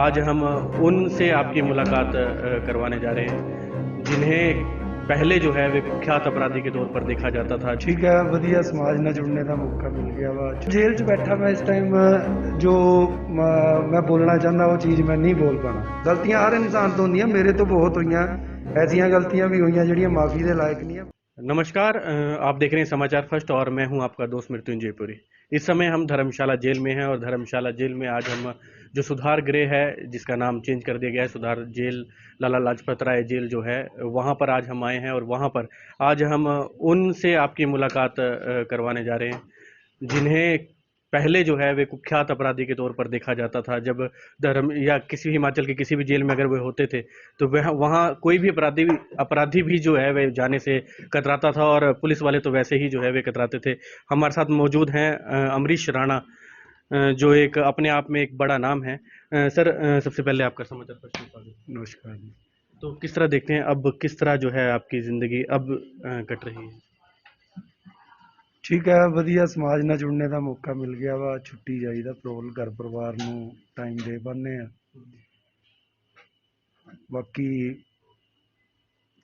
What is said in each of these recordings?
आज हम उनसे आपकी मुलाकात करवाने जा रहे हैं जिन्हें पहले जो है वे कुख्यात अपराधी के तौर पर देखा जाता था। ठीक है, ਵਧੀਆ ਸਮਾਜ ਨਾਲ ਜੁੜਨੇ ਦਾ ਮੌਕਾ ਮਿਲ ਗਿਆ ਵਾ। ਜੇਲ੍ਹ 'ਚ ਬੈਠਾ ਮੈਂ ਇਸ ਟਾਈਮ ਜੋ ਮੈਂ ਬੋਲਣਾ ਚਾਹੁੰਦਾ ਉਹ ਚੀਜ਼ ਮੈਂ ਨਹੀਂ ਬੋਲ ਪਾਣਾ। ਗਲਤੀਆਂ ਹਰ ਇਨਸਾਨ ਤੋਂ ਹੁੰਦੀਆਂ, ਮੇਰੇ ਤੋਂ ਬਹੁਤ ਹੋਈਆਂ, ਐਸੀਆਂ ਗਲਤੀਆਂ ਵੀ ਹੋਈਆਂ ਜਿਹੜੀਆਂ ਮਾਫੀ ਦੇ लायक नहीं है। नमस्कार, आप देख रहे हैं समाचार फर्स्ट और मैं हूं आपका दोस्त मृत्युंजयपुरी। इस समय हम धर्मशाला जेल में हैं और धर्मशाला जेल में आज हम जो सुधार गृह है, जिसका नाम चेंज कर दिया गया है, सुधार जेल, लाला लाजपत राय जेल जो है, वहां पर आज हम आए हैं और वहां पर आज हम उनसे आपकी मुलाकात करवाने जा रहे हैं जिन्हें पहले जो है वे कुख्यात अपराधी के तौर पर देखा जाता था। जब धर्म या किसी हिमाचल के किसी भी जेल में अगर वे होते थे तो वह वहाँ कोई भी अपराधी भी जो है वे जाने से कतराता था और पुलिस वाले तो वैसे ही जो है वे कतराते थे। हमारे साथ मौजूद हैं अमरीश राणा, जो एक अपने आप में एक बड़ा नाम है। सर, सबसे पहले आपका समाचार प्रश्न स्वागत। नमस्कार जी। तो किस तरह देखते हैं, अब किस तरह जो है आपकी ज़िंदगी अब कट रही है? ਠੀਕ ਹੈ, ਵਧੀਆ ਸਮਾਜ ਨਾਲ ਜੁੜਨੇ ਦਾ ਮੌਕਾ ਮਿਲ ਗਿਆ ਵਾ। ਛੁੱਟੀ ਜਾਈਦਾ, ਘਰ ਪਰਿਵਾਰ ਨੂੰ ਟਾਈਮ ਦੇ ਪਾਉਂਦੇ ਆ। ਬਾਕੀ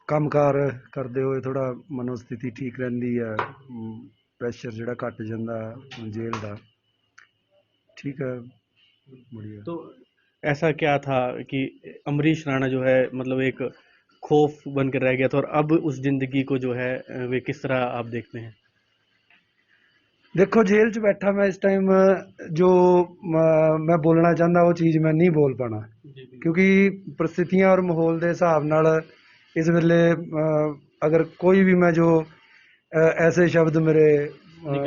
ਕੰਮਕਾਰ ਕਰਦੇ ਹੋਏ ਥੋੜਾ ਮਨੋਸਥਿਤੀ ਠੀਕ ਰਹਿੰਦੀ ਹੈ, ਪ੍ਰੈਸ਼ਰ ਜਿਹੜਾ ਘਟ ਜਾਂਦਾ ਜੇਲ੍ਹ ਦਾ। ठीक है, बढ़िया। तो ऐसा क्या था कि अमरीश राणा जो है मतलब एक खौफ बनकर रह गया था और अब उस जिंदगी को जो है वे किस तरह आप देखते हैं? देखो, जेल च बैठा मैं इस टाइम जो मैं बोलना चाहता वो चीज़ मैं नहीं बोल पाना, क्योंकि परिस्थितियां और माहौल के हिसाब नाल इस वेले अगर कोई भी मैं जो ऐसे शब्द मेरे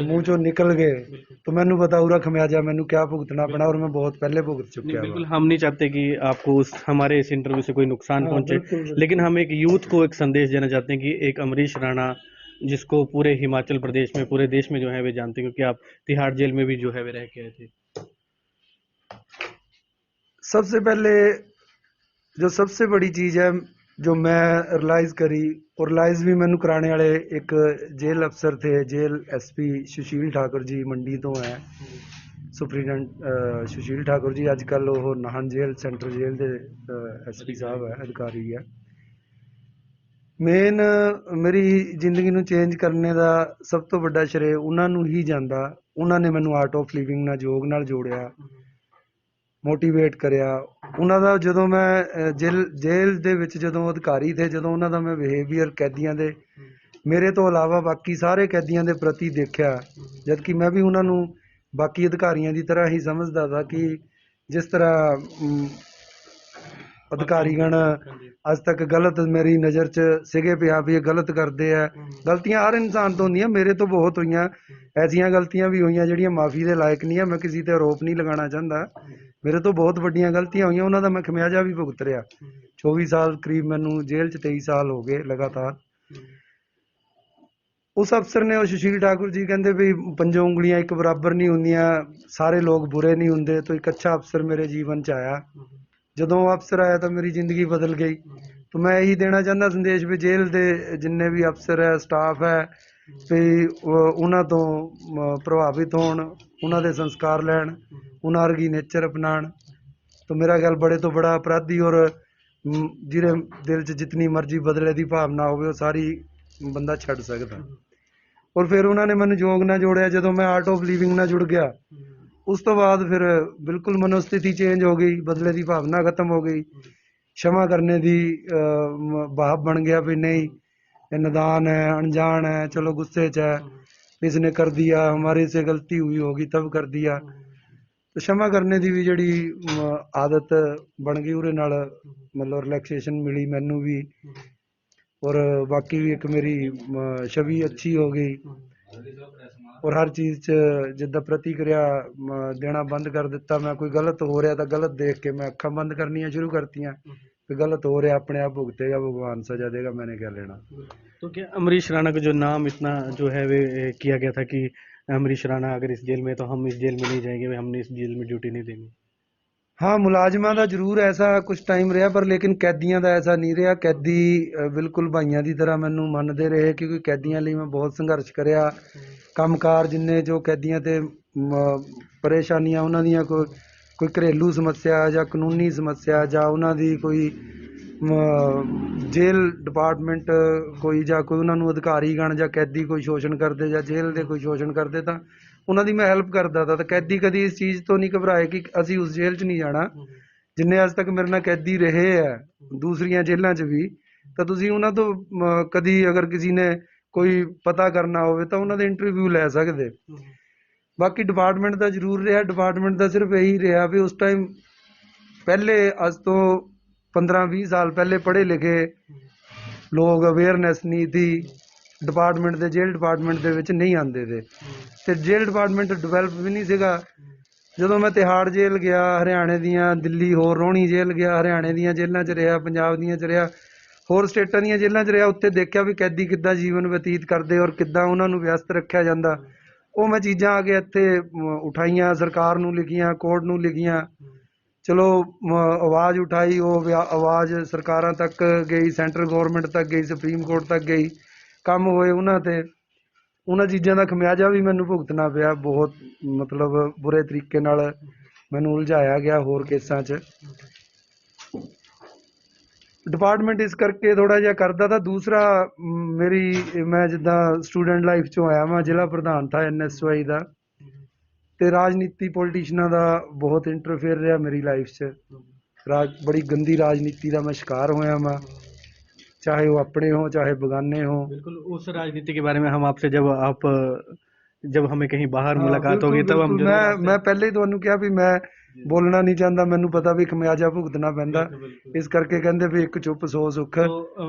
मुंह चो निकल गए तो मैनू पता पूरा खमियाजा मैनू क्या भुगतना पड़ा, और मैं बहुत पहले भुगत चुका। बिल्कुल, हम नहीं चाहते कि आपको हमारे इस इंटरव्यू से कोई नुकसान पहुंचे, बिल्कुल। लेकिन हम एक यूथ को एक संदेश देना चाहते हैं कि एक अमरीश राणा, जिसको पूरे हिमाचल प्रदेश में, पूरे देश में जो है वे जानते हैं, क्योंकि आप तिहाड़ जेल में भी जो है वे रह के आए थे। सबसे पहले जो सबसे बड़ी चीज़ है जो मैं रियलाइज़ करी, और रियलाइज़ भी मैनू कराने वाले एक जेल अफसर थे, जेल SP सुशील ठाकुर जी मंडी तो है, सुपरिटेंडेंट सुशील ठाकुर जी अजकल वो नाहन जेल सेंट्रल जेल के SP साहब है, अधिकारी है। मेन मेरी जिंदगी नू चेंज करने का सब तो बड़ा श्रेय उन्होंने ही जाता। उन्होंने मैनू आर्ट ऑफ लिविंग नाल योग नाल जोड़िया, मोटिवेट करिया। उन्होंने ਜਦੋਂ मैं जेल ਦੇ ਵਿੱਚ ਜਦੋਂ ਅਧਿਕਾਰੀ थे, ਜਦੋਂ ਉਹਨਾਂ ਦਾ ਮੈਂ ਬਿਹੇਵੀਅਰ ਕੈਦੀਆਂ ਦੇ ਮੇਰੇ ਤੋਂ ਇਲਾਵਾ ਬਾਕੀ ਸਾਰੇ ਕੈਦੀਆਂ ਦੇ ਪ੍ਰਤੀ ਦੇਖਿਆ, ਜਦ ਕਿ ਮੈਂ ਵੀ ਉਹਨਾਂ ਨੂੰ ਬਾਕੀ ਅਧਿਕਾਰੀਆਂ ਦੀ ਤਰ੍ਹਾਂ ਹੀ ਸਮਝਦਾ था कि जिस तरह ਅਧਿਕਾਰੀਗਣ ਅੱਜ ਤੱਕ ਗਲਤ ਮੇਰੀ ਨਜ਼ਰ 'ਚ ਸੀਗੇ ਵੀ ਹਾਂ ਵੀ ਇਹ ਗਲਤ ਕਰਦੇ ਆ। ਗਲਤੀਆਂ ਹਰ ਇਨਸਾਨ ਤੋਂ ਹੁੰਦੀਆਂ, ਮੇਰੇ ਤੋਂ ਬਹੁਤ ਹੋਈਆਂ, ਐਸੀਆਂ ਗਲਤੀਆਂ ਵੀ ਹੋਈਆਂ ਜਿਹੜੀਆਂ ਮਾਫੀ ਦੇ ਲਾਇਕ ਨਹੀਂ ਆ। ਮੈਂ ਕਿਸੇ ਤੇ ਆਰੋਪ ਨਹੀਂ ਲਗਾਉਣਾ ਚਾਹੁੰਦਾ, ਮੇਰੇ ਤੋਂ ਬਹੁਤ ਵੱਡੀਆਂ ਗਲਤੀਆਂ ਹੋਈਆਂ, ਉਹਨਾਂ ਦਾ ਮੈਂ ਖਮਿਆਜਾ ਵੀ ਭੁਗਤ ਰਿਹਾ। 24 ਸਾਲ ਕਰੀਬ ਮੈਨੂੰ ਜੇਲ੍ਹ 'ਚ 23 ਸਾਲ ਹੋ ਗਏ ਲਗਾਤਾਰ। ਉਸ ਅਫਸਰ ਨੇ, ਉਹ ਸੁਸ਼ੀਲ ठाकुर जी ਕਹਿੰਦੇ ਵੀ ਪੰਜੋਂ ਉਂਗਲੀਆਂ ਇੱਕ ਬਰਾਬਰ ਨਹੀਂ ਹੁੰਦੀਆਂ, ਸਾਰੇ ਲੋਕ ਬੁਰੇ ਨਹੀਂ ਹੁੰਦੇ। तो एक अच्छा अफसर मेरे जीवन च आया। ਜਦੋਂ ਅਫਸਰ ਆਇਆ ਤਾਂ ਮੇਰੀ ਜ਼ਿੰਦਗੀ ਬਦਲ ਗਈ। तो मैं यही देना चाਹੁੰਦਾ ਸੰਦੇਸ਼ ਵੀ ਜੇਲ੍ਹ ਦੇ ਜਿੰਨੇ ਵੀ ਅਫਸਰ ਹੈ, ਸਟਾਫ ਹੈ, ਵੀ ਉਹਨਾਂ ਤੋਂ ਪ੍ਰਭਾਵਿਤ ਹੋਣ, ਉਹਨਾਂ ਦੇ ਸੰਸਕਾਰ ਲੈਣ, ਉਹਨਾਂ ਵਰਗੀ ਨੇਚਰ ਅਪਣਾਉਣ। तो मेरा ख्याल बड़े तो बड़ा अपराधी और ਜਿਹਦੇ ਦਿਲ 'ਚ ਜਿਤਨੀ ਮਰਜ਼ੀ ਬਦਲੇ ਦੀ ਭਾਵਨਾ ਹੋਵੇ ਉਹ ਸਾਰੀ ਬੰਦਾ ਛੱਡ ਸਕਦਾ। ਔਰ ਫਿਰ ਉਹਨਾਂ ਨੇ ਮੈਨੂੰ ਯੋਗ ਨਾਲ ਜੋੜਿਆ। ਜਦੋਂ ਮੈਂ ਆਰਟ ਆਫ ਲਿਵਿੰਗ ਨਾਲ ਜੁੜ ਗਿਆ, ਉਸ ਤੋਂ ਬਾਅਦ ਫਿਰ ਬਿਲਕੁਲ ਮਨੋਸਥਿਤੀ ਚੇਂਜ ਹੋ ਗਈ, ਬਦਲੇ ਦੀ ਭਾਵਨਾ ਖਤਮ ਹੋ गई, क्षमा करने की भाव बन गया भी नहीं ये नादान है, अनजान है, चलो गुस्से च है, इसने कर दिया, हमारे से गलती हुई होगी तब कर दिया। तो क्षमा करने की भी जी आदत बन गई, उहदे नाल मतलब रिलैक्सेशन मिली मैनू भी, और बाकी भी एक मेरी छवि अच्छी हो गई। और हर चीज़ च जिद्दां प्रतिक्रिया देना बंद कर दिता। मैं कोई गलत हो रहा तो गलत देख के मैं अखां बंद करनियां शुरू करतियां, कि गलत हो रहा अपने आप भुगतेगा, भगवान सजा देगा, मैंने क्या लेना। तो क्या अमरीश राणा का जो नाम इतना जो है वे किया गया था कि अमरीश राणा अगर इस जेल में तो हम इस जेल में नहीं जाएंगे, हमने इस जेल में ड्यूटी नहीं देनी? हाँ, मुलाजमान का जरूर ऐसा कुछ टाइम रहा, पर लेकिन कैदियों का ऐसा नहीं रहा। कैदी बिल्कुल भाइयों की तरह मैनू मनते रहे, क्योंकि कैदियों लिए मैं बहुत संघर्ष कराया। ਕੰਮਕਾਰ ਜਿੰਨੇ ਜੋ ਕੈਦੀਆਂ ਤੇ ਪਰੇਸ਼ਾਨੀਆਂ ਉਹਨਾਂ ਦੀਆਂ ਕੋਈ ਘਰੇਲੂ ਸਮੱਸਿਆ ਜਾਂ ਕਾਨੂੰਨੀ ਸਮੱਸਿਆ ਜਾਂ ਉਹਨਾਂ ਦੀ ਕੋਈ ਜੇਲ੍ਹ ਡਿਪਾਰਟਮੈਂਟ ਕੋਈ ਜਾਂ ਕੋਈ ਉਹਨਾਂ ਨੂੰ ਅਧਿਕਾਰੀਗਣ ਜਾਂ ਕੈਦੀ ਕੋਈ ਸ਼ੋਸ਼ਣ ਕਰਦੇ ਜਾਂ ਜੇਲ੍ਹ ਦੇ ਕੋਈ ਸ਼ੋਸ਼ਣ ਕਰਦੇ ਤਾਂ ਉਹਨਾਂ ਦੀ ਮੈਂ ਹੈਲਪ ਕਰਦਾ ਤਾ। ਤਾਂ ਕੈਦੀ ਕਦੀ ਇਸ ਚੀਜ਼ ਤੋਂ ਨਹੀਂ ਘਬਰਾਏ ਕਿ ਅਸੀਂ ਉਸ ਜੇਲ੍ਹ 'ਚ ਨਹੀਂ ਜਾਣਾ। ਜਿੰਨੇ ਅੱਜ ਤੱਕ ਮੇਰੇ ਨਾਲ ਕੈਦੀ ਰਹੇ ਹੈ ਦੂਸਰੀਆਂ ਜੇਲ੍ਹਾਂ 'ਚ ਵੀ, ਤਾਂ ਤੁਸੀਂ ਉਹਨਾਂ ਤੋਂ ਕਦੀ ਅਗਰ ਕਿਸੇ ਨੇ ਕੋਈ ਪਤਾ ਕਰਨਾ ਹੋਵੇ ਤਾਂ ਉਹਨਾਂ ਦੇ ਇੰਟਰਵਿਊ ਲੈ ਸਕਦੇ। ਬਾਕੀ ਡਿਪਾਰਟਮੈਂਟ ਦਾ ਜ਼ਰੂਰ ਰਿਹਾ, ਡਿਪਾਰਟਮੈਂਟ ਦਾ ਸਿਰਫ ਇਹੀ ਰਿਹਾ ਵੀ ਉਸ ਟਾਈਮ ਪਹਿਲੇ ਅੱਜ ਤੋਂ 15-20 ਸਾਲ ਪਹਿਲੇ ਪੜ੍ਹੇ ਲਿਖੇ ਲੋਕ ਅਵੇਅਰਨੈਸ ਨਹੀਂ ਸੀ ਡਿਪਾਰਟਮੈਂਟ ਦੇ, ਜੇਲ੍ਹ ਡਿਪਾਰਟਮੈਂਟ ਦੇ ਵਿੱਚ ਨਹੀਂ ਆਉਂਦੇ थे ਤੇ ਜੇਲ੍ਹ ਡਿਪਾਰਟਮੈਂਟ ਡਿਵੈਲਪ ਵੀ ਨਹੀਂ ਸੀਗਾ। ਜਦੋਂ ਮੈਂ ਤਿਹਾੜ ਜੇਲ੍ਹ ਗਿਆ, ਹਰਿਆਣੇ ਦੀਆਂ, ਦਿੱਲੀ ਹੋਰ ਰੋਹਣੀ ਜੇਲ੍ਹ ਗਿਆ, ਹਰਿਆਣੇ ਦੀਆਂ ਜੇਲ੍ਹਾਂ 'ਚ ਰਿਹਾ, ਪੰਜਾਬ ਦੀਆਂ 'ਚ ਰਿਹਾ, ਹੋਰ ਸਟੇਟਾਂ ਦੀਆਂ ਜੇਲ੍ਹਾਂ 'ਚ ਰਿਹਾ, ਉੱਥੇ ਦੇਖਿਆ ਵੀ ਕੈਦੀ ਕਿੱਦਾਂ ਜੀਵਨ ਬਤੀਤ ਕਰਦੇ ਔਰ ਕਿੱਦਾਂ ਉਹਨਾਂ ਨੂੰ ਵਿਅਸਤ ਰੱਖਿਆ ਜਾਂਦਾ। ਉਹ ਮੈਂ ਚੀਜ਼ਾਂ ਆ ਕੇ ਇੱਥੇ ਉਠਾਈਆਂ, ਸਰਕਾਰ ਨੂੰ ਲਿਖੀਆਂ, ਕੋਰਟ ਨੂੰ ਲਿਖੀਆਂ। ਚਲੋ ਆਵਾਜ਼ ਉਠਾਈ, ਉਹ ਆਵਾਜ਼ ਸਰਕਾਰਾਂ ਤੱਕ ਗਈ, ਸੈਂਟਰਲ ਗੌਰਮੈਂਟ ਤੱਕ ਗਈ, ਸੁਪਰੀਮ ਕੋਰਟ ਤੱਕ ਗਈ, ਕੰਮ ਹੋਏ ਉਹਨਾਂ ਤੇ। ਉਹਨਾਂ ਚੀਜ਼ਾਂ ਦਾ ਖਮਿਆਜਾ ਵੀ ਮੈਨੂੰ ਭੁਗਤਣਾ ਪਿਆ, ਬਹੁਤ ਮਤਲਬ ਬੁਰੇ ਤਰੀਕੇ ਨਾਲ ਮੈਨੂੰ ਉਲਝਾਇਆ ਗਿਆ ਹੋਰ ਕੇਸਾਂ 'ਚ। ਡਿਪਾਰਟਮੈਂਟ ਇਸ ਕਰਕੇ ਥੋੜ੍ਹਾ ਜਿਹਾ ਕਰਦਾ ਤਾਂ। ਦੂਸਰਾ ਮੈਂ ਜਿੱਦਾਂ ਸਟੂਡੈਂਟ ਲਾਈਫ 'ਚੋਂ ਆਇਆ, ਮੈਂ ਜ਼ਿਲ੍ਹਾ ਪ੍ਰਧਾਨ ਥਾ NSY ਦਾ, ਤੇ ਰਾਜਨੀਤੀ ਪੋਲੀਟੀਸ਼ਨਾਂ ਦਾ ਬਹੁਤ ਇੰਟਰਫੇਅਰ ਰਿਹਾ ਮੇਰੀ ਲਾਈਫ 'ਚ। ਬੜੀ गंदी राजनीति का मैं शिकार होया मैं, चाहे वो अपने हों चाहे बेगाने हों। बिल्कुल, उस राजनीति के बारे में हम आपसे जब हमें कहीं बाहर हाँ मुलाकात होगी बिल्कुल तब हम बिल्कुल। जरूर आपसे। मैं पहले ही ਤੁਹਾਨੂੰ ਕਿਹਾ ਵੀ ਮੈਂ ਬੋਲਣਾ नहीं चाहता, ਮੈਨੂੰ पता भी खमियाजा भुगतना पैंदा, इस करके कहंदे भी एक चुप 100 सुख। तो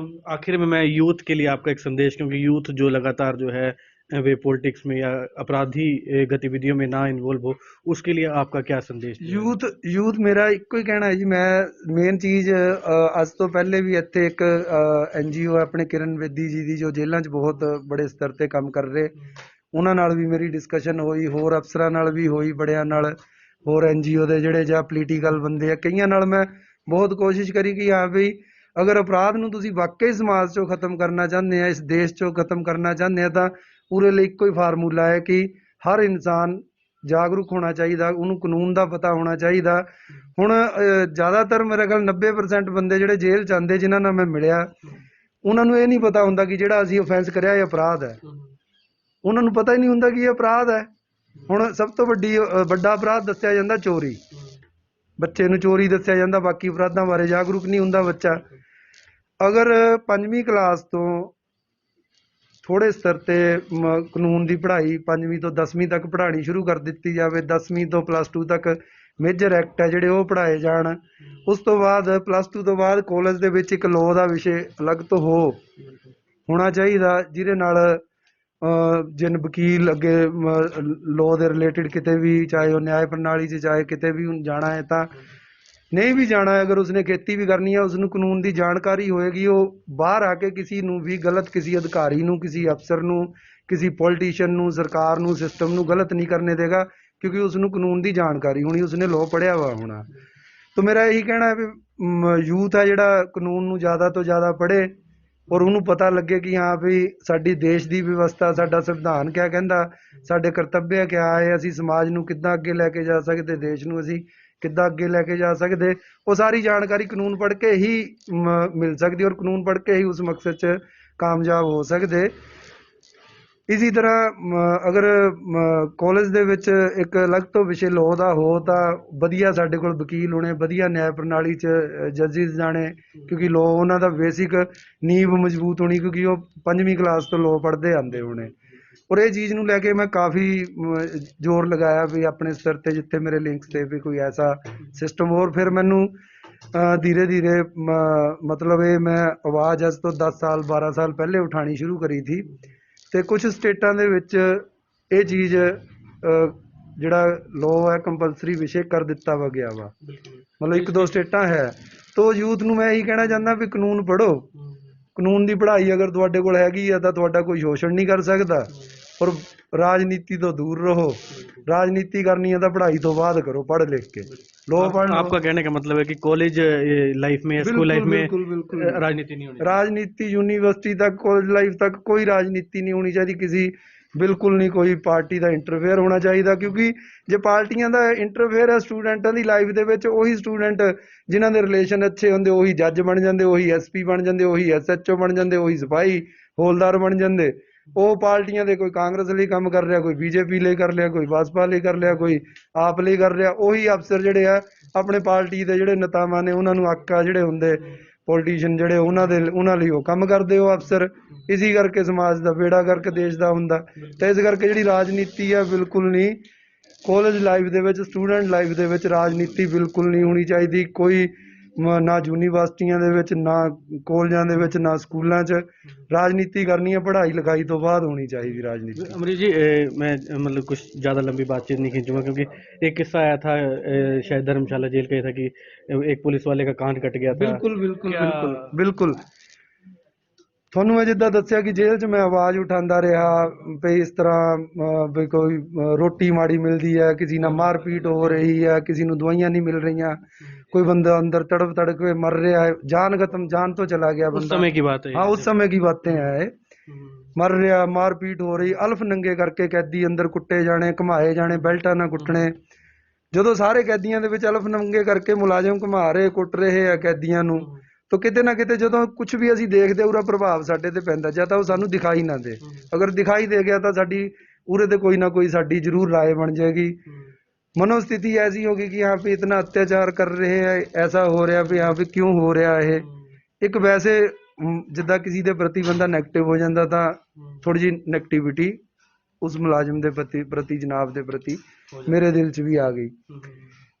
आखिर में मैं यूथ के लिए आपका एक संदेश, क्योंकि यूथ जो लगातार जो है वे पॉलिटिक्स में या अपराधी गतिविधियों में ना इन्वॉल्व हो, उसके लिए आपका क्या संदेश है? यूथ मेरा ਇੱਕੋ ਹੀ ਕਹਿਣਾ ਹੈ ਜੀ। ਮੈਂ ਮੇਨ ਚੀਜ਼ ਅੱਜ ਤੋਂ ਪਹਿਲੇ ਵੀ ਇੱਥੇ ਇੱਕ NGO ਆਪਣੇ ਕਿਰਨ ਬੇਦੀ ਜੀ ਦੀ, ਜੋ ਜੇਲ੍ਹਾਂ 'ਚ ਬਹੁਤ ਬੜੇ ਸਤਰ ਤੇ ਕੰਮ ਕਰ ਰਹੇ, ਉਹਨਾਂ ਨਾਲ ਵੀ ਮੇਰੀ ਡਿਸਕਸ਼ਨ ਹੋਈ, ਹੋਰ ਅਫਸਰਾਂ ਨਾਲ ਵੀ ਹੋਈ, ਬੜਿਆਂ ਨਾਲ, ਹੋਰ NGO ਦੇ ਜਿਹੜੇ ਜਾਂ ਪੋਲੀਟੀਕਲ ਬੰਦੇ ਆ, ਕਈਆਂ ਨਾਲ ਮੈਂ ਬਹੁਤ ਕੋਸ਼ਿਸ਼ ਕਰੀ ਕਿ ਹਾਂ ਵੀ ਅਗਰ ਅਪਰਾਧ ਨੂੰ ਤੁਸੀਂ ਵਾਕਈ ਸਮਾਜ 'ਚੋਂ ਖਤਮ ਕਰਨਾ ਚਾਹੁੰਦੇ ਆ, ਇਸ ਦੇਸ਼ 'ਚੋਂ ਖਤਮ ਕਰਨਾ ਚਾਹੁੰਦੇ ਆ, ਤਾਂ ਉਹਦੇ ਲਈ ਇੱਕੋ ਹੀ ਫਾਰਮੂਲਾ ਹੈ ਕਿ ਹਰ ਇਨਸਾਨ ਜਾਗਰੂਕ ਹੋਣਾ ਚਾਹੀਦਾ, ਉਹਨੂੰ ਕਾਨੂੰਨ ਦਾ ਪਤਾ ਹੋਣਾ ਚਾਹੀਦਾ। ਹੁਣ ਜ਼ਿਆਦਾਤਰ ਮੇਰੇ ਖਿਆਲ 90% ਬੰਦੇ ਜਿਹੜੇ ਜੇਲ੍ਹ 'ਚ ਆਉਂਦੇ, ਜਿਨ੍ਹਾਂ ਨਾਲ ਮੈਂ ਮਿਲਿਆ, ਉਹਨਾਂ ਨੂੰ ਇਹ ਨਹੀਂ ਪਤਾ ਹੁੰਦਾ ਕਿ ਜਿਹੜਾ ਅਸੀਂ offense ਕਰਿਆ ਇਹ ਅਪਰਾਧ ਹੈ। ਉਹਨਾਂ ਨੂੰ ਪਤਾ ਹੀ ਨਹੀਂ ਹੁੰਦਾ ਕਿ ਇਹ ਅਪਰਾਧ ਹੈ। ਹੁਣ ਸਭ ਤੋਂ ਵੱਡਾ ਅਪਰਾਧ ਦੱਸਿਆ ਜਾਂਦਾ ਚੋਰੀ, ਬੱਚੇ ਨੂੰ ਚੋਰੀ ਦੱਸਿਆ ਜਾਂਦਾ, ਬਾਕੀ ਅਪਰਾਧਾਂ ਬਾਰੇ ਜਾਗਰੂਕ ਨਹੀਂ ਹੁੰਦਾ ਬੱਚਾ। ਅਗਰ 5ਵੀਂ ਕਲਾਸ ਤੋਂ ਥੋੜ੍ਹੇ ਸਤਰ ਤੇ ਕਾਨੂੰਨ ਦੀ ਪੜ੍ਹਾਈ 5ਵੀਂ ਤੋਂ 10ਵੀਂ ਤੱਕ ਪੜ੍ਹਾਉਣੀ ਸ਼ੁਰੂ ਕਰ ਦਿੱਤੀ ਜਾਵੇ, 10ਵੀਂ ਤੋਂ +2 ਤੱਕ ਮੇਜਰ ਐਕਟ ਹੈ ਜਿਹੜੇ ਉਹ ਪੜ੍ਹਾਏ ਜਾਣ, ਉਸ ਤੋਂ ਬਾਅਦ +2 ਤੋਂ ਬਾਅਦ ਕਾਲਜ ਦੇ ਵਿੱਚ ਇੱਕ ਲਾਅ ਦਾ ਵਿਸ਼ੇ ਅਲੱਗ ਤੋਂ ਹੋਣਾ ਚਾਹੀਦਾ, ਜਿਹਦੇ ਨਾਲ ਜਿਨ ਵਕੀਲ ਅੱਗੇ ਲਾਅ ਦੇ ਰਿਲੇਟਿਡ ਕਿਤੇ ਵੀ, ਚਾਹੇ ਉਹ ਨਿਆਂ ਪ੍ਰਣਾਲੀ 'ਚ ਚਾਹੇ ਕਿਤੇ ਵੀ ਜਾਣਾ ਹੈ, ਤਾਂ ਨਹੀਂ ਵੀ ਜਾਣਾ ਹੈ, ਅਗਰ ਉਸਨੇ ਖੇਤੀ ਵੀ ਕਰਨੀ ਹੈ, ਉਸਨੂੰ ਕਾਨੂੰਨ ਦੀ ਜਾਣਕਾਰੀ ਹੋਏਗੀ, ਉਹ ਬਾਹਰ ਆ ਕੇ ਕਿਸੇ ਨੂੰ ਵੀ ਗਲਤ, ਕਿਸੇ ਅਧਿਕਾਰੀ ਨੂੰ, ਕਿਸੇ ਅਫਸਰ ਨੂੰ, ਕਿਸੇ ਪੋਲੀਟੀਸ਼ੀਅਨ ਨੂੰ, ਸਰਕਾਰ ਨੂੰ, ਸਿਸਟਮ ਨੂੰ ਗਲਤ ਨਹੀਂ ਕਰਨੇ ਦੇਗਾ, ਕਿਉਂਕਿ ਉਸਨੂੰ ਕਾਨੂੰਨ ਦੀ ਜਾਣਕਾਰੀ ਹੋਣੀ, ਉਸਨੇ ਲਾਅ ਪੜ੍ਹਿਆ ਵਾ ਹੋਣਾ। ਤਾਂ ਮੇਰਾ ਇਹੀ ਕਹਿਣਾ ਹੈ ਵੀ ਯੂਥ ਹੈ ਜਿਹੜਾ ਕਾਨੂੰਨ ਨੂੰ ਜ਼ਿਆਦਾ ਤੋਂ ਜ਼ਿਆਦਾ ਪੜ੍ਹੇ ਔਰ ਉਹਨੂੰ ਪਤਾ ਲੱਗੇ ਕਿ ਹਾਂ ਵੀ ਸਾਡੀ ਦੇਸ਼ ਦੀ ਵਿਵਸਥਾ, ਸਾਡਾ ਸੰਵਿਧਾਨ ਕਿਆ ਕਹਿੰਦਾ, ਸਾਡੇ ਕਰਤੱਵ ਕਿਆ ਹੈ, ਅਸੀਂ ਸਮਾਜ ਨੂੰ ਕਿੱਦਾਂ ਅੱਗੇ ਲੈ ਕੇ ਜਾ ਸਕਦੇ, ਦੇਸ਼ ਨੂੰ ਅਸੀਂ ਕਿੱਦਾਂ ਅੱਗੇ ਲੈ ਕੇ ਜਾ ਸਕਦੇ। ਉਹ ਸਾਰੀ ਜਾਣਕਾਰੀ ਕਾਨੂੰਨ ਪੜ੍ਹ ਕੇ ਹੀ ਮਿਲ ਸਕਦੀ, ਔਰ ਕਾਨੂੰਨ ਪੜ੍ਹ ਕੇ ਹੀ ਉਸ ਮਕਸਦ 'ਚ ਕਾਮਯਾਬ ਹੋ ਸਕਦੇ। ਇਸੀ ਤਰ੍ਹਾਂ ਅਗਰ ਕਾਲਜ ਦੇ ਵਿੱਚ ਇੱਕ ਅਲੱਗ ਤੋਂ ਵਿਸ਼ੇ ਲਾਅ ਦਾ ਹੋ, ਤਾਂ ਵਧੀਆ ਸਾਡੇ ਕੋਲ ਵਕੀਲ ਹੋਣੇ, ਵਧੀਆ ਨਿਆਂ ਪ੍ਰਣਾਲੀ 'ਚ ਜੱਜਿਸ ਜਾਣੇ, ਕਿਉਂਕਿ ਲਾਅ ਉਹਨਾਂ ਦਾ ਬੇਸਿਕ ਨੀਂਵ ਮਜ਼ਬੂਤ ਹੋਣੀ, ਕਿਉਂਕਿ ਉਹ 5ਵੀਂ ਕਲਾਸ ਤੋਂ ਲਾਅ ਪੜ੍ਹਦੇ ਆਉਂਦੇ ਹੋਣੇ। ਔਰ ਇਹ ਚੀਜ਼ ਨੂੰ ਲੈ ਕੇ ਮੈਂ ਕਾਫੀ ਜ਼ੋਰ ਲਗਾਇਆ ਵੀ ਆਪਣੇ ਸਤਰ ਤੇ ਜਿੱਥੇ ਮੇਰੇ ਲਿੰਕਸ ਤੇ ਵੀ ਕੋਈ ਐਸਾ ਸਿਸਟਮ। ਹੋਰ ਫਿਰ ਮੈਨੂੰ ਧੀਰੇ ਧੀਰੇ ਮਤਲਬ ਇਹ ਮੈਂ ਆਵਾਜ਼ ਅੱਜ ਤੋਂ 10 ਸਾਲ 12 ਸਾਲ ਪਹਿਲੇ ਉਠਾਣੀ ਸ਼ੁਰੂ ਕਰੀ ਥੀ, ਤੇ ਕੁਝ ਸਟੇਟਾਂ ਦੇ ਵਿੱਚ ਇਹ ਚੀਜ਼ ਜਿਹੜਾ ਲਾਅ ਹੈ ਕੰਪਲਸਰੀ ਵਿਸ਼ੇ ਕਰ ਦਿੱਤਾ ਵਾ ਗਿਆ ਵਾ, ਮਤਲਬ 1-2 ਸਟੇਟਾਂ ਹੈ। ਤੋ ਯੂਥ ਨੂੰ ਮੈਂ ਇਹੀ ਕਹਿਣਾ ਚਾਹੁੰਦਾ ਵੀ ਕਾਨੂੰਨ ਪੜ੍ਹੋ, ਕਾਨੂੰਨ ਦੀ ਪੜ੍ਹਾਈ ਅਗਰ ਤੁਹਾਡੇ ਕੋਲ ਹੈਗੀ ਆ ਤਾਂ ਤੁਹਾਡਾ ਕੋਈ ਸ਼ੋਸ਼ਣ ਨਹੀਂ ਕਰ ਸਕਦਾ, ਔਰ राजनीति तो दूर रहो, राजनीति करनी है तो पढ़ाई तो बाद करो, पढ़ लिख के लो पढ़ लो। आपका कहने का मतलब है कि कॉलेज लाइफ में, स्कूल लाइफ में राजनीति नहीं होनी, राजनीति यूनिवर्सिटी तक, कॉलेज लाइफ तक कोई राजनीति नहीं होनी चाहिए। किसी ਬਿਲਕੁਲ ਨਹੀਂ ਕੋਈ ਪਾਰਟੀ ਦਾ ਇੰਟਰਫੇਅਰ ਹੋਣਾ ਚਾਹੀਦਾ, ਕਿਉਂਕਿ ਜੇ ਪਾਰਟੀਆਂ ਦਾ ਇੰਟਰਫੇਅਰ ਹੈ ਸਟੂਡੈਂਟਾਂ ਦੀ ਲਾਈਫ ਦੇ ਵਿੱਚ, ਉਹੀ ਸਟੂਡੈਂਟ ਜਿਨ੍ਹਾਂ ਦੇ ਰਿਲੇਸ਼ਨ ਅੱਛੇ ਹੁੰਦੇ ਉਹੀ ਜੱਜ ਬਣ ਜਾਂਦੇ, ਉਹੀ ਐਸਪੀ ਬਣ ਜਾਂਦੇ, ਉਹੀ ਐਸਐਚਓ ਬਣ ਜਾਂਦੇ, ਉਹੀ ਸਿਪਾਹੀ ਹੌਲਦਾਰ ਬਣ ਜਾਂਦੇ। ਉਹ ਪਾਰਟੀਆਂ ਦੇ ਕੋਈ ਕਾਂਗਰਸ ਲਈ ਕੰਮ ਕਰ ਰਿਹਾ, ਕੋਈ ਬੀਜੇਪੀ ਲਈ ਕਰ ਲਿਆ, ਕੋਈ ਭਾਜਪਾ ਲਈ ਕਰ ਲਿਆ, ਕੋਈ ਆਪ ਲਈ ਕਰ ਰਿਹਾ। ਉਹੀ ਅਫਸਰ ਜਿਹੜੇ ਆ ਆਪਣੇ ਪਾਰਟੀ ਦੇ ਜਿਹੜੇ ਨੇਤਾਵਾਂ ਨੇ ਉਹਨਾਂ ਨੂੰ ਆਕਾ ਜਿਹੜੇ ਹੁੰਦੇ ਪੋਲੀਟੀਸ਼ੀਅਨ ਜਿਹੜੇ ਉਹਨਾਂ ਲਈ ਉਹ ਕੰਮ ਕਰਦੇ ਉਹ ਅਫਸਰ। ਇਸੀ ਕਰਕੇ ਸਮਾਜ ਦਾ ਬੇੜਾ ਕਰਕੇ ਦੇਸ਼ ਦਾ ਹੁੰਦਾ। ਤੇ ਇਸ ਕਰਕੇ ਜਿਹੜੀ ਰਾਜਨੀਤੀ ਆ ਬਿਲਕੁਲ ਨਹੀਂ, ਕਾਲਜ ਲਾਈਫ ਦੇ ਵਿੱਚ ਸਟੂਡੈਂਟ ਲਾਈਫ ਦੇ ਵਿੱਚ ਰਾਜਨੀਤੀ ਬਿਲਕੁਲ ਨਹੀਂ ਹੋਣੀ ਚਾਹੀਦੀ। ਕੋਈ ਨਾ ਯੂਨੀਵਰਸਿਟੀਆਂ ਦੇ ਵਿੱਚ, ਨਾ ਕਾਲਜਾਂ ਦੇ ਵਿੱਚ, ਨਾ ਸਕੂਲਾਂ 'ਚ राजनीति करनी है पढ़ाई लिखाई तो बाद होनी चाहिए राजनीति। अमरीश जी मैं मतलब कुछ ज़्यादा लंबी बातचीत नहीं खींचूंगा, क्योंकि एक किस्सा आया था शायद धर्मशाला जेल का, ये था कि एक पुलिस वाले का कान कट गया था। बिल्कुल बिल्कुल बिल्कुल बिल्कुल ਤੁਹਾਨੂੰ ਮੈਂ ਜਿੱਦਾਂ ਦੱਸਿਆ ਕਿ ਜੇਲ੍ਹ 'ਚ ਮੈਂ ਆਵਾਜ਼ ਉਠਾਉਂਦਾ ਰਿਹਾ ਵੀ ਇਸ ਤਰ੍ਹਾਂ ਵੀ ਕੋਈ ਰੋਟੀ ਮਾੜੀ ਮਿਲਦੀ ਹੈ, ਕਿਸੇ ਨਾਲ ਮਾਰਪੀਟ ਹੋ ਰਹੀ ਹੈ, ਕਿਸੇ ਨੂੰ ਦਵਾਈਆਂ ਨਹੀਂ ਮਿਲ ਰਹੀਆਂ, कोई बंदा अंदर तड़प तड़प के मर रहा है, जान खत्म, जान तो चला गया बंदा। उस समय की बात है। हाँ उस समय की बातें हैं। मर रहा, मारपीट हो रही, अल्फ नंगे करके कैदी अंदर कुट्टे जाने, घुमाए जाने, बेल्टा ना कुटने। ਜਦੋਂ ਸਾਰੇ ਕੈਦੀਆਂ ਦੇ ਵਿੱਚ ਅਲਫ ਨੰਗੇ ਕਰਕੇ ਮੁਲਾਜ਼ਮ ਘੁਮਾ ਰਹੇ ਕੁੱਟ ਰਹੇ ਆ ਕੈਦੀਆਂ ਨੂੰ, ਤਾਂ ਕਿਤੇ ਨਾ ਕਿਤੇ ਜਦੋਂ ਕੁਝ ਵੀ ਅਸੀਂ ਦੇਖਦੇ ਉਹਦਾ ਪ੍ਰਭਾਵ ਸਾਡੇ ਤੇ ਪੈਂਦਾ, ਜਾਂ ਤਾਂ ਉਹ ਸਾਨੂੰ ਦਿਖਾਈ ਨਾ ਦੇ। ਅਗਰ ਦਿਖਾਈ ਦੇ ਗਿਆ ਤਾਂ ਸਾਡੀ ਉਹਦੇ ਤੇ ਕੋਈ ਨਾ ਕੋਈ ਸਾਡੀ ਜ਼ਰੂਰ ਰਾਏ ਬਣ ਜਾਏਗੀ। मनोस्थिति ऐसी होगी कि यहाँ पे इतना अत्याचार कर रहे हैं, ऐसा हो रहा है, यहाँ पे क्यों हो रहा है। एक वैसे जिदा किसी के प्रति बंदा नैगेटिव हो जाता था, थोड़ी जी नैगेटिविटी उस मुलाजिम के प्रति जनाब के प्रति मेरे दिल च भी आ गई।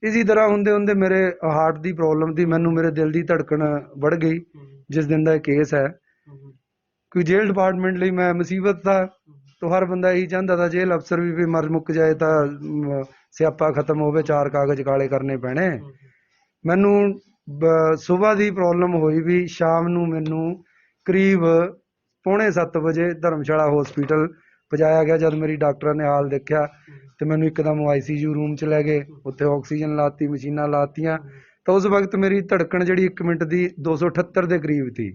इसी तरह होंदे होंदे मेरे हार्ट की प्रॉब्लम थी, मैनू मेरे दिल की धड़कन बढ़ गई जिस दिन का केस है। कोई जेल डिपार्टमेंट ਲਈ मैं मुसीबत था, तो हर बंदा यही चाहता था जेल अफसर भी मर मुक जाए तो ਸਿਆਪਾ ਖਤਮ ਹੋਵੇ, 4 ਕਾਗਜ਼ ਕਾਲੇ ਕਰਨੇ ਪੈਣੇ। ਮੈਨੂੰ ਸਵੇਰ ਦੀ ਪ੍ਰੋਬਲਮ ਹੋਈ ਵੀ ਸ਼ਾਮ ਨੂੰ ਮੈਨੂੰ ਕਰੀਬ 6:45 ਵਜੇ ਧਰਮਸ਼ਾਲਾ ਹਸਪੀਟਲ ਪਹੁੰਚਾਇਆ ਗਿਆ। ਜਦ ਮੇਰੀ ਡਾਕਟਰਾਂ ਨੇ ਹਾਲ ਦੇਖਿਆ ਤੇ ਮੈਨੂੰ ਇੱਕਦਮ ICU ਰੂਮ 'ਚ ਲੈ ਗਏ, ਉੱਥੇ ਆਕਸੀਜਨ ਲਾਤੀ, ਮਸ਼ੀਨਾਂ ਲਾਤੀਆਂ। ਤਾਂ ਉਸ ਵਕਤ ਮੇਰੀ ਧੜਕਣ ਜਿਹੜੀ 1 ਮਿੰਟ ਦੀ 278 ਦੇ ਕਰੀਬ ਸੀ।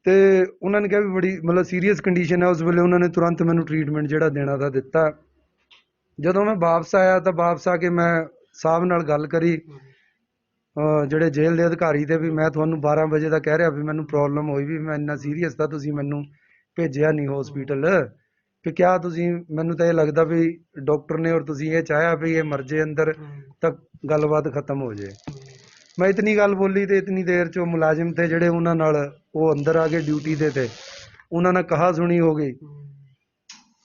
ਤੇ ਉਹਨਾਂ ਨੇ ਕਿਹਾ ਵੀ ਬੜੀ ਮਤਲਬ ਸੀਰੀਅਸ ਕੰਡੀਸ਼ਨ ਹੈ। ਉਸ ਵੇਲੇ ਉਹਨਾਂ ਨੇ ਤੁਰੰਤ ਮੈਨੂੰ ਟ੍ਰੀਟਮੈਂਟ ਜਿਹੜਾ ਦੇਣਾ ਤਾਂ ਦਿੱਤਾ। ਜਦੋਂ ਮੈਂ ਵਾਪਸ ਆਇਆ ਤਾਂ ਵਾਪਸ ਆ ਕੇ ਮੈਂ ਸਾਹਿਬ ਨਾਲ ਗੱਲ ਕਰੀ, ਜਿਹੜੇ ਜੇਲ੍ਹ ਦੇ ਅਧਿਕਾਰੀ ਤੇ, ਵੀ ਮੈਂ ਤੁਹਾਨੂੰ 12 ਵਜੇ ਦਾ ਕਹਿ ਰਿਹਾ ਵੀ ਮੈਨੂੰ ਪ੍ਰੋਬਲਮ ਹੋਈ ਵੀ ਮੈਂ ਇੰਨਾ ਸੀਰੀਅਸ ਤਾਂ ਤੁਸੀਂ ਮੈਨੂੰ ਭੇਜਿਆ ਨਹੀਂ ਹਸਪੀਟਲ, ਕਿ ਕਿਆ ਤੁਸੀਂ, ਮੈਨੂੰ ਤਾਂ ਇਹ ਲੱਗਦਾ ਵੀ ਡਾਕਟਰ ਨੇ ਔਰ ਤੁਸੀਂ ਇਹ ਚਾਹਿਆ ਵੀ ਇਹ ਮਰ ਜੇ ਅੰਦਰ ਤਾਂ ਗੱਲਬਾਤ ਖਤਮ ਹੋ ਜੇ। ਮੈਂ ਇਤਨੀ ਗੱਲ ਬੋਲੀ ਤੇ ਇਤਨੀ ਦੇਰ 'ਚ ਉਹ ਮੁਲਾਜ਼ਮ ਥੇ ਜਿਹੜੇ ਉਹਨਾਂ ਨਾਲ ਉਹ ਅੰਦਰ ਆ ਕੇ ਡਿਊਟੀ ਤੇ ਥੇ, ਉਹਨਾਂ ਨਾਲ ਕਹਾ ਸੁਣੀ ਹੋ ਗਈ।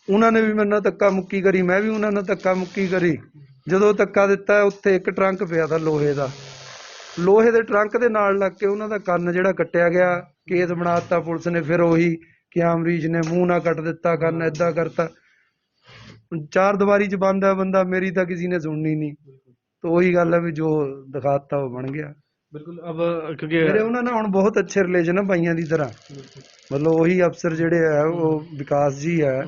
ਉਹਨਾਂ ਨੇ ਵੀ ਮੇਰੇ ਨਾਲ ਧੱਕਾ ਮੁੱਕੀ ਕਰੀ, ਮੈਂ ਵੀ ਉਹਨਾਂ ਨਾਲ ਧੱਕਾ ਮੁੱਕੀ ਕਰੀ। ਜਦੋਂ ਧੱਕਾ ਦਿੱਤਾ ਉੱਥੇ ਇੱਕ ਟਰੰਕ ਪਿਆ था ਲੋਹੇ ਦਾ, ਲੋਹੇ ਦੇ ਟਰੰਕ ਦੇ ਨਾਲ ਲੱਗ ਕੇ ਉਹਨਾਂ ਦਾ ਕੰਨ ਜਿਹੜਾ ਕੱਟਿਆ ਗਿਆ। ਕੇਸ ਬਣਾ ਦਿੱਤਾ ਪੁਲਿਸ ਨੇ, ਫਿਰ ਉਹੀ ਕਿ ਅਮਰੀਸ਼ ਨੇ ਮੂੰਹ ਨਾ ਕੱਟ ਦਿੱਤਾ, ਕੰਨ ਏਦਾਂ ਕਰਤਾ। 4 ਦੀਵਾਰੀ 'ਚ ਬੰਦ ਹੈ ਬੰਦਾ, ਮੇਰੀ ਤਾਂ ਕਿਸੇ ਨੇ ਸੁਣਨੀ ਨਹੀਂ। ਤਾਂ ਉਹੀ ਗੱਲ ਹੈ ਵੀ ਜੋ ਦਿਖਾਤਾ ਉਹ ਬਣ ਗਿਆ। ਬਿਲਕੁਲ। अब क्योंकि ਮੇਰੇ ਉਹਨਾਂ ਨਾਲ ਹੁਣ ਬਹੁਤ ਅੱਛੇ ਰਿਲੇਸ਼ਨ ਆ ਭਾਈਆਂ ਦੀ ਤਰ੍ਹਾਂ। ਮਤਲਬ ਉਹੀ ਅਫਸਰ ਜਿਹੜੇ ਹੈ ਉਹ ਵਿਕਾਸ ਜੀ ਹੈ,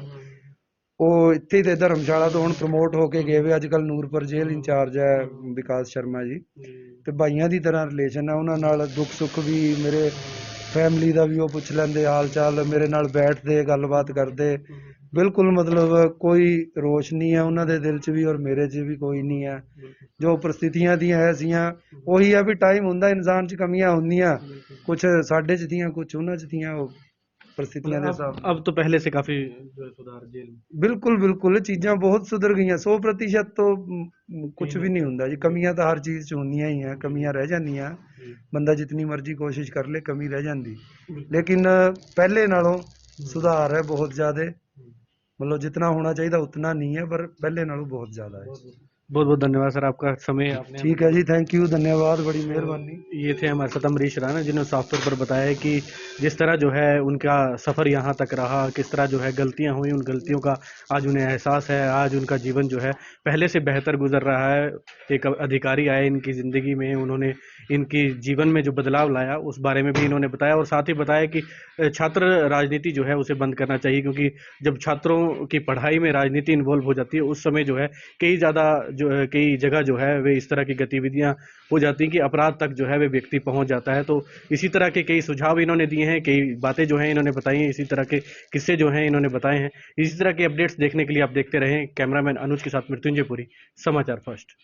ਉਹ ਇੱਥੇ ਦੇ ਧਰਮਸ਼ਾਲਾ ਤੋਂ ਹੁਣ ਪ੍ਰਮੋਟ ਹੋ ਕੇ ਗਏ ਵੇ, ਅੱਜ ਕੱਲ੍ਹ ਨੂਰਪੁਰ ਜੇਲ੍ਹ ਇੰਚਾਰਜ ਹੈ ਵਿਕਾਸ ਸ਼ਰਮਾ ਜੀ। ਤੇ ਭਾਈਆਂ ਦੀ ਤਰ੍ਹਾਂ ਰਿਲੇਸ਼ਨ ਹੈ ਉਹਨਾਂ ਨਾਲ, ਦੁੱਖ ਸੁੱਖ ਵੀ ਮੇਰੇ ਫੈਮਿਲੀ ਦਾ ਵੀ ਉਹ ਪੁੱਛ ਲੈਂਦੇ ਹਾਲ ਚਾਲ, ਮੇਰੇ ਨਾਲ ਬੈਠਦੇ ਗੱਲਬਾਤ ਕਰਦੇ। ਬਿਲਕੁਲ ਮਤਲਬ ਕੋਈ ਰੋਸ਼ ਨਹੀਂ ਹੈ ਉਹਨਾਂ ਦੇ ਦਿਲ 'ਚ ਵੀ ਔਰ ਮੇਰੇ 'ਚ ਵੀ ਕੋਈ ਨਹੀਂ ਹੈ। ਜੋ ਪ੍ਰਸਥਿਤੀਆਂ ਦੀਆਂ ਹੈ ਸੀਆਂ ਉਹੀ ਹੈ ਵੀ ਟਾਈਮ ਹੁੰਦਾ, ਇਨਸਾਨ 'ਚ ਕਮੀਆਂ ਹੁੰਦੀਆਂ, ਕੁਛ ਸਾਡੇ 'ਚ ਥੀਆਂ ਕੁਛ ਉਹਨਾਂ 'ਚ ਥੀਆਂ। ਉਹ परिस्थितियां दे हिसाब अब तो पहले से काफी जो है सुधार जेल में। बिल्कुल बिल्कुल चीज़ां बहुत सुधर गई 100% तो कुछ भी नहीं होंदा जी। कमियां तो हर चीज़ च होंदियां ही हैं, कमियां रह जांदियां, बंदा जितनी मर्जी कोशिश कर ले कमी रह जाती, लेकिन पहले नालों सुधार है बहुत ज़्यादा। मतलब जितना होना चाहिए उतना नहीं है, पर पहले नालों बहुत ज़्यादा है। बहुत बहुत धन्यवाद सर, आपका समय आपने। ठीक है जी, थैंक यू, धन्यवाद, बड़ी मेहरबानी। ये थे हमारे साथ अमरीश राणा, जिन्होंने साफ तौर पर बताया कि जिस तरह जो है उनका सफ़र यहाँ तक रहा, किस तरह जो है गलतियाँ हुई, उन गलतियों का आज उन्हें एहसास है। आज उनका जीवन जो है पहले से बेहतर गुजर रहा है। एक अधिकारी आए इनकी ज़िंदगी में, उन्होंने इनकी जीवन में जो बदलाव लाया उस बारे में भी इन्होंने बताया, और साथ ही बताया कि छात्र राजनीति जो है उसे बंद करना चाहिए, क्योंकि जब छात्रों की पढ़ाई में राजनीति इन्वॉल्व हो जाती है उस समय जो है कई ज़्यादा कई जगह जो है वे इस तरह की गतिविधियां हो जाती हैं कि अपराध तक जो है वे व्यक्ति पहुंच जाता है। तो इसी तरह के कई सुझाव इन्होंने दिए हैं, कई बातें जो हैं इन्होंने बताई हैं, इसी तरह के किस्से जो हैं इन्होंने बताए हैं। इसी तरह के अपडेट्स देखने के लिए आप देखते रहें। कैमरामैन अनुज के साथ मृत्युंजय पुरी, समाचार फर्स्ट।